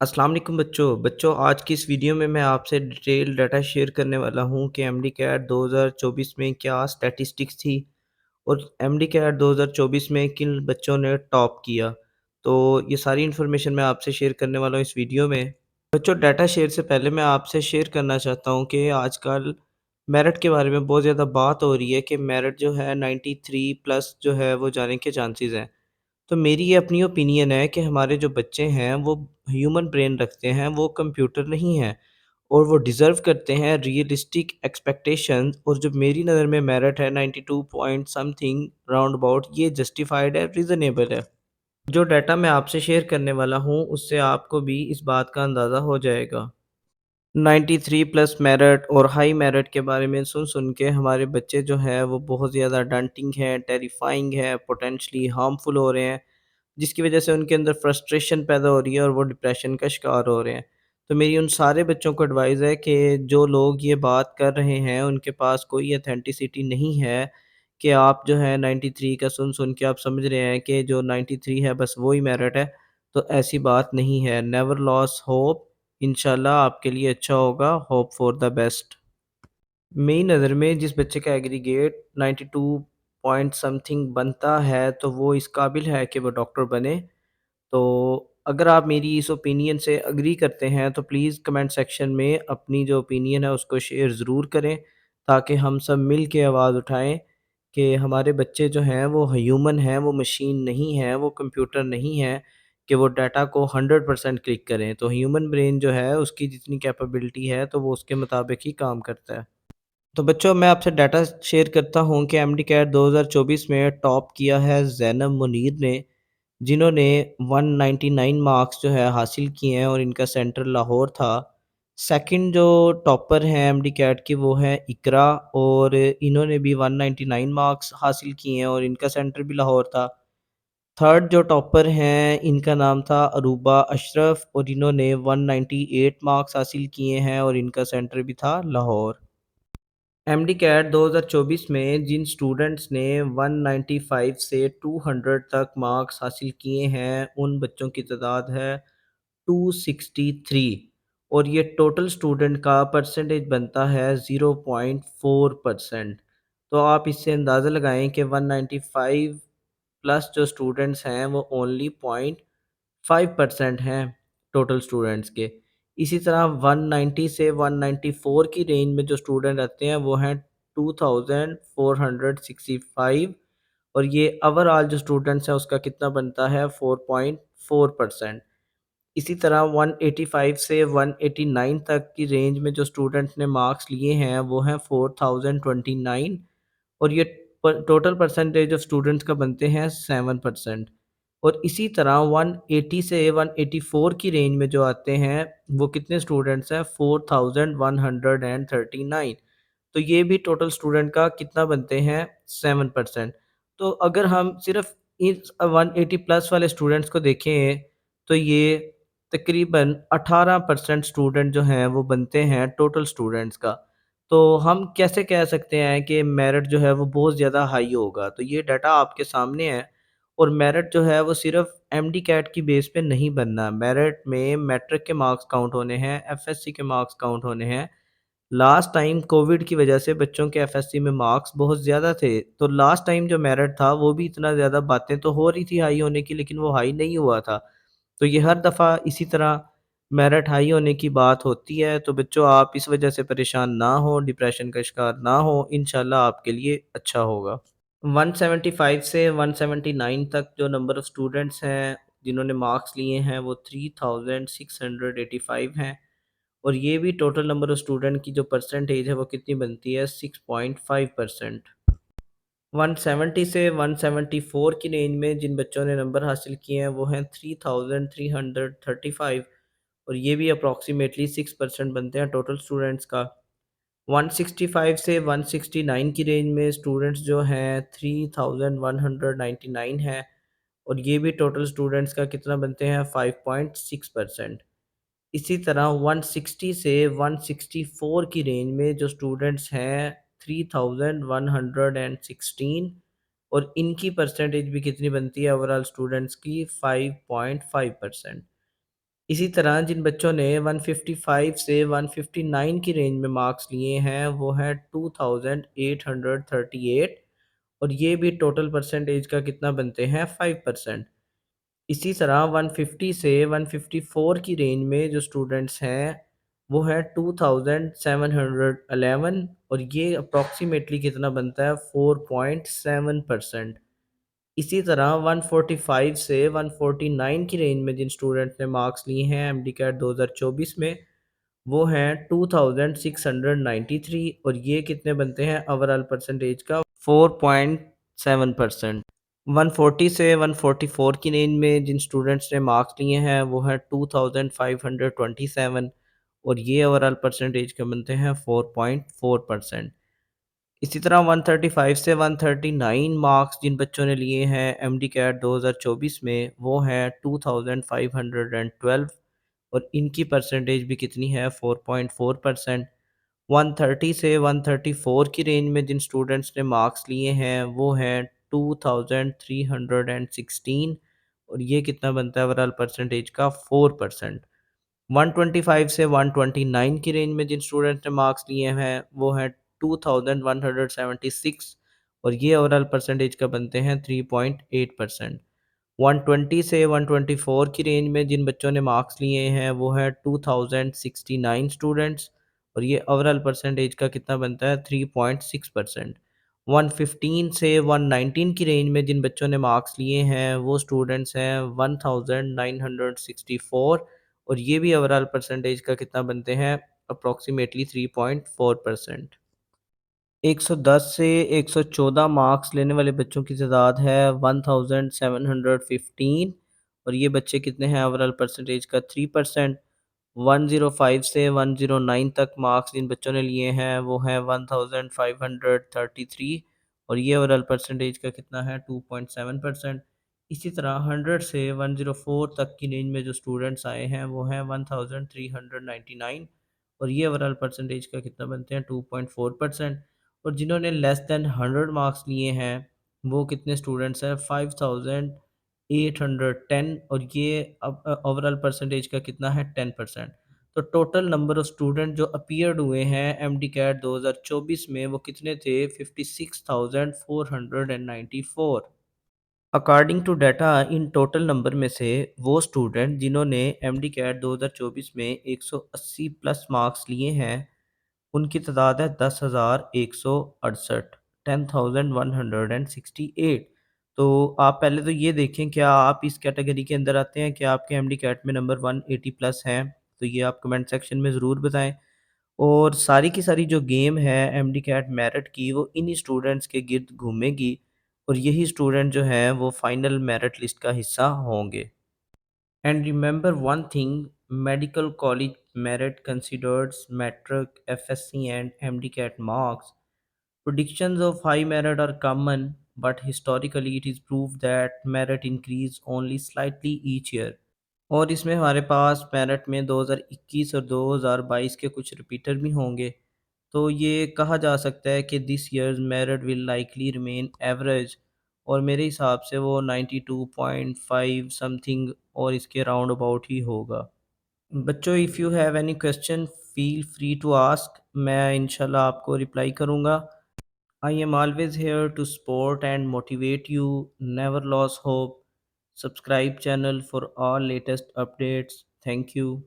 अस्सलाम वालेकुम बच्चों आज की इस वीडियो में मैं आपसे डिटेल डाटा शेयर करने वाला हूँ कि एमडी कैट 2024 में क्या स्टैटिस्टिक्स थी और एमडी कैट 2024 में किन बच्चों ने टॉप किया। तो ये सारी इन्फॉर्मेशन मैं आपसे शेयर करने वाला हूँ इस वीडियो में। बच्चों डाटा शेयर से पहले मैं आपसे शेयर करना चाहता हूँ कि आजकल मेरिट के बारे में बहुत ज़्यादा बात हो रही है कि मेरिट जो है 93 प्लस जो है वो जाने के चांसेस हैं। तो मेरी ये अपनी ओपिनियन है कि हमारे जो बच्चे हैं वो ह्यूमन ब्रेन रखते हैं, वो कंप्यूटर नहीं हैं और वो डिज़र्व करते हैं रियलिस्टिक एक्सपेक्टेशंस। और जो मेरी नज़र में मेरिट है 92 पॉइंट समथिंग राउंड अबाउट, ये जस्टिफाइड है, रीज़नेबल है। जो डाटा मैं आपसे शेयर करने वाला हूँ उससे आपको भी इस बात का अंदाज़ा हो जाएगा। 93 प्लस मेरिट और हाई मेरिट के बारे में सुन के हमारे बच्चे जो है वो बहुत ज़्यादा डंटिंग है, टेरिफाइंग है, पोटेंशली हार्मफुल हो रहे हैं, जिसकी वजह से उनके अंदर फ्रस्ट्रेशन पैदा हो रही है और वो डिप्रेशन का शिकार हो रहे हैं। तो मेरी उन सारे बच्चों को एडवाइस है कि जो लोग ये बात कर रहे हैं उनके पास कोई ऑथेंटिसिटी नहीं है कि आप जो है 93 का सुन के आप समझ रहे हैं कि जो 93 है बस वो ही मेरिट है। तो ऐसी बात नहीं है। Never lose hope. इंशाल्लाह आपके लिए अच्छा होगा। Hope for the best. मेरी नज़र में जिस बच्चे का एग्रीगेट 92 पॉइंट समथिंग बनता है तो वो इस काबिल है कि वो डॉक्टर बने। तो अगर आप मेरी इस ओपिनियन से एग्री करते हैं तो प्लीज़ कमेंट सेक्शन में अपनी जो ओपिनियन है उसको शेयर ज़रूर करें, ताकि हम सब मिल के आवाज़ उठाएं कि हमारे बच्चे जो हैं वो ह्यूमन हैं, वो मशीन नहीं है, वो कंप्यूटर नहीं है कि वो डाटा को 100% क्लिक करें। तो ह्यूमन ब्रेन जो है उसकी जितनी कैपेबिलिटी है तो वो उसके मुताबिक ही काम करता है। तो बच्चों मैं आपसे डाटा शेयर करता हूँ कि एमडी कैट 2024 में टॉप किया है ज़ैनब मुनीर ने, जिन्होंने 199 मार्क्स जो है हासिल किए हैं और इनका सेंटर लाहौर था। सेकंड जो टॉपर हैं एमडी कैट की वो है इकरा, और इन्होंने भी 199 मार्क्स हासिल किए हैं और इनका सेंटर भी लाहौर था। थर्ड जो टॉपर हैं इनका नाम था अरूबा अशरफ और इन्होंने 198 मार्क्स हासिल किए हैं और इनका सेंटर भी था लाहौर। एमडी कैट 2024 में जिन स्टूडेंट्स ने 195 से 200 तक मार्क्स हासिल किए हैं उन बच्चों की तादाद है 263, और ये टोटल स्टूडेंट का परसेंटेज बनता है 0.4%। तो आप इससे अंदाज़ा लगाएं कि 195 प्लस जो स्टूडेंट्स हैं वो ओनली 0.5% हैं टोटल स्टूडेंट्स के। इसी तरह 190 से 194 की रेंज में जो स्टूडेंट आते हैं वो हैं 2465, और ये ओवरऑल जो स्टूडेंट्स हैं उसका कितना बनता है 4.4%। इसी तरह 185 से 189 तक की रेंज में जो स्टूडेंट्स ने मार्क्स लिए हैं वो हैं 4029, और ये टोटल परसेंटेज ऑफ स्टूडेंट्स का बनते हैं 7%। और इसी तरह 180 से 184 की रेंज में जो आते हैं वो कितने स्टूडेंट्स हैं 4139, तो ये भी टोटल स्टूडेंट का कितना बनते हैं 7%। तो अगर हम सिर्फ इस 180 प्लस वाले स्टूडेंट्स को देखें तो ये तकरीबन 18% स्टूडेंट जो हैं वो बनते हैं टोटल स्टूडेंट्स का। तो हम कैसे कह सकते हैं कि मेरिट जो है वो बहुत ज़्यादा हाई होगा? तो ये डाटा आपके सामने है। और मेरिट जो है वो सिर्फ एमडी कैट की बेस पे नहीं बनना। मेरिट में मैट्रिक के मार्क्स काउंट होने हैं, एफएससी के मार्क्स काउंट होने हैं। लास्ट टाइम कोविड की वजह से बच्चों के एफएससी में मार्क्स बहुत ज़्यादा थे, तो लास्ट टाइम जो मेरिट था वो भी इतना ज़्यादा, बातें तो हो रही थी हाई होने की लेकिन वो हाई नहीं हुआ था। तो ये हर दफ़ा इसी तरह मेरिट हाई होने की बात होती है। तो बच्चों आप इस वजह से परेशान ना हो, डिप्रेशन का शिकार ना हो, इंशाल्लाह आपके लिए अच्छा होगा। 175 से 179 तक जो नंबर ऑफ़ स्टूडेंट्स हैं जिन्होंने मार्क्स लिए हैं वो 3685 हैं, और ये भी टोटल नंबर ऑफ़ स्टूडेंट की जो परसेंटेज है वो कितनी बनती है 6.5%। 170 से 174 की रेंज में जिन बच्चों ने नंबर हासिल किए हैं वो हैं 3335, और ये भी अप्रॉक्सीमेटली 6% बनते हैं टोटल स्टूडेंट्स का। 165 से 169 की रेंज में स्टूडेंट्स जो हैं 3199 हैं, और ये भी टोटल स्टूडेंट्स का कितना बनते हैं 5.6%। इसी तरह 160 से 164 की रेंज में जो स्टूडेंट्स हैं 3116, और इनकी परसेंटेज भी कितनी बनती है ओवरऑल स्टूडेंट्स की 5.5%। इसी तरह जिन बच्चों ने 155 से 159 की रेंज में मार्क्स लिए हैं वो है 2838 और ये भी टोटल परसेंटेज का कितना बनते हैं 5%। इसी तरह 150 से 154 की रेंज में जो स्टूडेंट्स हैं वो है 2711 और ये अप्रॉक्सीमेटली कितना बनता है 4.7%। इसी तरह 145 से 149 की रेंज में जिन स्टूडेंट ने मार्क्स लिए हैं एमडी कैट 2024 में वो हैं 2693 और ये कितने बनते हैं ओवरऑल परसेंटेज का 4.7%। 140 से 144 की रेंज में जिन स्टूडेंट्स ने मार्क्स लिए हैं वो है 2527 और ये ओवरऑल परसेंटेज के बनते हैं 4.4%। इसी तरह 135 से 139 मार्क्स जिन बच्चों ने लिए हैं एमडी कैट 2024 में वो हैं 2512 और इनकी परसेंटेज भी कितनी है 4.4%। 130 से 134 की रेंज में जिन स्टूडेंट्स ने मार्क्स लिए हैं वो हैं 2316 और ये कितना बनता है ओवरऑल परसेंटेज का 4%। 125 से 129 की रेंज में जिन स्टूडेंट्स ने मार्क्स लिए हैं वो हैं 2176 और ये ओवरऑल परसेंटेज का बनते हैं 3.8%। 120 से 124 की रेंज में जिन बच्चों ने मार्क्स लिए हैं वो है 2069 स्टूडेंट्स और ये ओवरऑल परसेंटेज का कितना बनता है 3.6%। 115 से 119 की रेंज में जिन बच्चों ने मार्क्स लिए हैं वो स्टूडेंट्स हैं 1964 और ये भी ओवरऑल परसेंटेज का कितना बनते हैं अप्रॉक्सीमेटली 3.4%। 110 से 114 मार्क्स लेने वाले बच्चों की तादाद है 1715 और ये बच्चे कितने हैं ओवरऑल परसेंटेज का 3%। 105 से 109 तक मार्क्स जिन बच्चों ने लिए हैं वो हैं 1533 और ये ओवरऑल परसेंटेज का कितना है 2.7%। इसी तरह 100 से 104 तक की रेंज में जो स्टूडेंट्स आए हैं वो हैं 1399 और ये ओवरऑल परसेंटेज का कितना बनते हैं 2.4%। और जिन्होंने लेस देन 100 मार्क्स लिए हैं वो कितने स्टूडेंट्स हैं 5810 और ये अब ओवरऑल परसेंटेज का कितना है 10%। तो टोटल नंबर ऑफ स्टूडेंट जो अपीयर्ड हुए हैं एमडी कैट 2024 में वो कितने थे 56,494। According to data in total number में से वो स्टूडेंट जिन्होंने एमडी कैट 2024 में 180 प्लस मार्क्स लिए हैं उनकी तादाद है 10,168 10,168। तो आप पहले तो ये देखें क्या आप इस कैटेगरी के अंदर आते हैं क्या आपके एमडी कैट में नंबर 180 प्लस हैं तो ये आप कमेंट सेक्शन में ज़रूर बताएं। और सारी की सारी जो गेम है एमडी कैट मेरिट की वो इन्हीं स्टूडेंट्स के गिर्द घूमेगी और यही स्टूडेंट जो हैं वो फाइनल मेरिट लिस्ट का हिस्सा होंगे। And remember one thing, medical college merit considers metric, FSC and MDCAT marks. Predictions of high merit are common, but historically it is proved that merit increase only slightly each year. और इसमें हमारे पास merit में 2021 और 2022 के कुछ repeater भी होंगे। तो ये कहा जा सकता है कि this years merit will likely remain average और मेरे हिसाब से वो 92.5 समथिंग और इसके राउंड अबाउट ही होगा। बच्चों if you have any question feel free to ask मैं इंशाल्लाह आपको रिप्लाई करूँगा। I am always here to support and motivate you, never lose hope. Subscribe channel for all latest updates. Thank you.